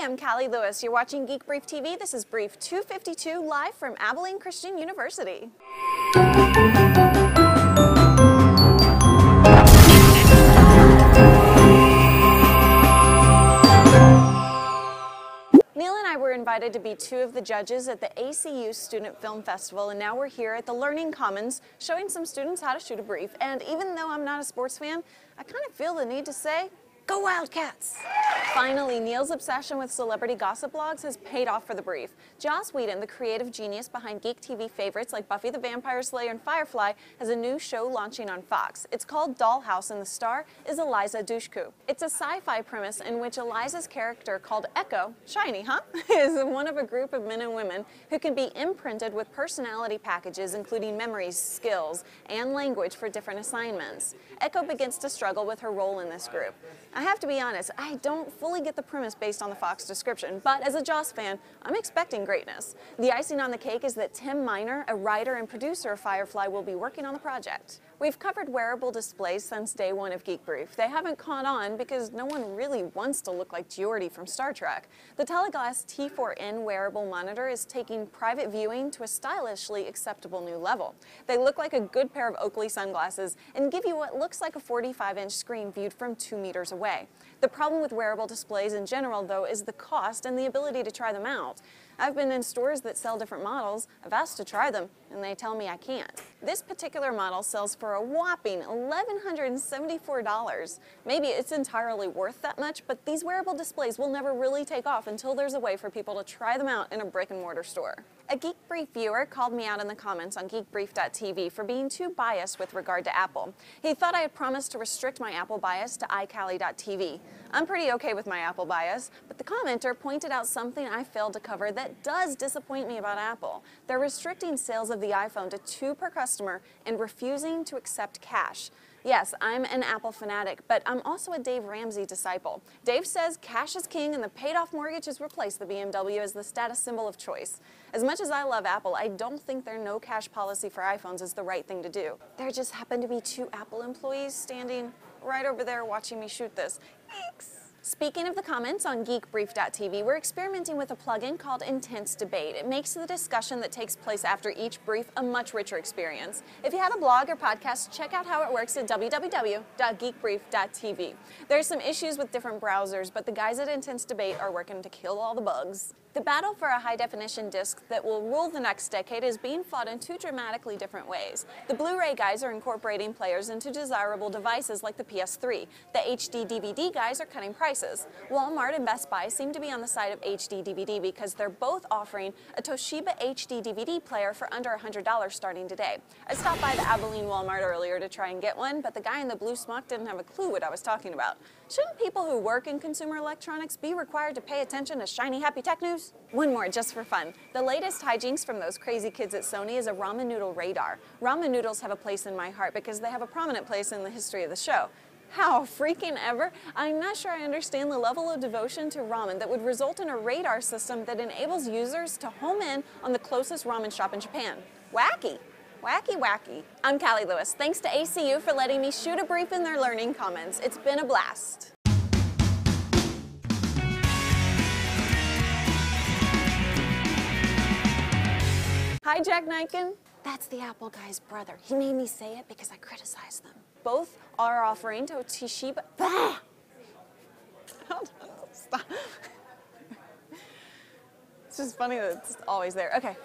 I'm Callie Lewis. You're watching Geek Brief TV. This is Brief 252 live from Abilene Christian University. Neil and I were invited to be two of the judges at the ACU Student Film Festival, and now we're here at the Learning Commons showing some students how to shoot a brief. And even though I'm not a sports fan, I kind of feel the need to say, go Wildcats! Finally, Neil's obsession with celebrity gossip blogs has paid off for the brief. Joss Whedon, the creative genius behind Geek TV favorites like Buffy the Vampire Slayer and Firefly, has a new show launching on Fox. It's called Dollhouse, and the star is Eliza Dushku. It's a sci-fi premise in which Eliza's character, called Echo, shiny, huh? is one of a group of men and women who can be imprinted with personality packages, including memories, skills, and language for different assignments. Echo begins to struggle with her role in this group. I have to be honest, I don't fully get the premise based on the Fox description, but as a Joss fan, I'm expecting greatness. The icing on the cake is that Tim Miner, a writer and producer of Firefly, will be working on the project. We've covered wearable displays since day one of Geek Brief. They haven't caught on because no one really wants to look like Geordi from Star Trek. The Teleglass T4N wearable monitor is taking private viewing to a stylishly acceptable new level. They look like a good pair of Oakley sunglasses and give you what looks like a 45-inch screen viewed from 2 meters away. The problem with wearable displays in general, though, is the cost and the ability to try them out. I've been in stores that sell different models. I've asked to try them, and they tell me I can't. This particular model sells for a whopping $1,174. Maybe it's entirely worth that much, but these wearable displays will never really take off until there's a way for people to try them out in a brick-and-mortar store. A Geek Brief viewer called me out in the comments on geekbrief.tv for being too biased with regard to Apple. He thought I had promised to restrict my Apple bias to iCali.tv. I'm pretty okay with my Apple bias, but the commenter pointed out something I failed to cover that does disappoint me about Apple. They're restricting sales of the iPhone to 2 per customer and refusing to accept cash. Yes, I'm an Apple fanatic, but I'm also a Dave Ramsey disciple. Dave says cash is king and the paid-off mortgage has replaced the BMW as the status symbol of choice. As much as I love Apple, I don't think their no-cash policy for iPhones is the right thing to do. There just happen to be 2 Apple employees standing right over there watching me shoot this. Thanks. Speaking of the comments on geekbrief.tv, we're experimenting with a plugin called Intense Debate. It makes the discussion that takes place after each brief a much richer experience. If you have a blog or podcast, check out how it works at www.geekbrief.tv. There's some issues with different browsers, but the guys at Intense Debate are working to kill all the bugs. The battle for a high-definition disc that will rule the next decade is being fought in 2 dramatically different ways. The Blu-ray guys are incorporating players into desirable devices like the PS3. The HD DVD guys are cutting prices. Wal-Mart and Best Buy seem to be on the side of HD DVD because they're both offering a Toshiba HD DVD player for under $100 starting today. I stopped by the Abilene Wal-Mart earlier to try and get one, but the guy in the blue smock didn't have a clue what I was talking about. Shouldn't people who work in consumer electronics be required to pay attention to shiny, happy tech news? One more, just for fun. The latest hijinks from those crazy kids at Sony is a ramen noodle radar. Ramen noodles have a place in my heart because they have a prominent place in the history of the show. How freaking ever! I'm not sure I understand the level of devotion to ramen that would result in a radar system that enables users to home in on the closest ramen shop in Japan. Wacky! Wacky, wacky. I'm Callie Lewis. Thanks to ACU for letting me shoot a brief in their Learning Commons. It's been a blast. Hi, Jack Niken. That's the Apple guy's brother. He made me say it because I criticized them. Both are offering to Toshiba. Stop. It's just funny that it's always there. Okay.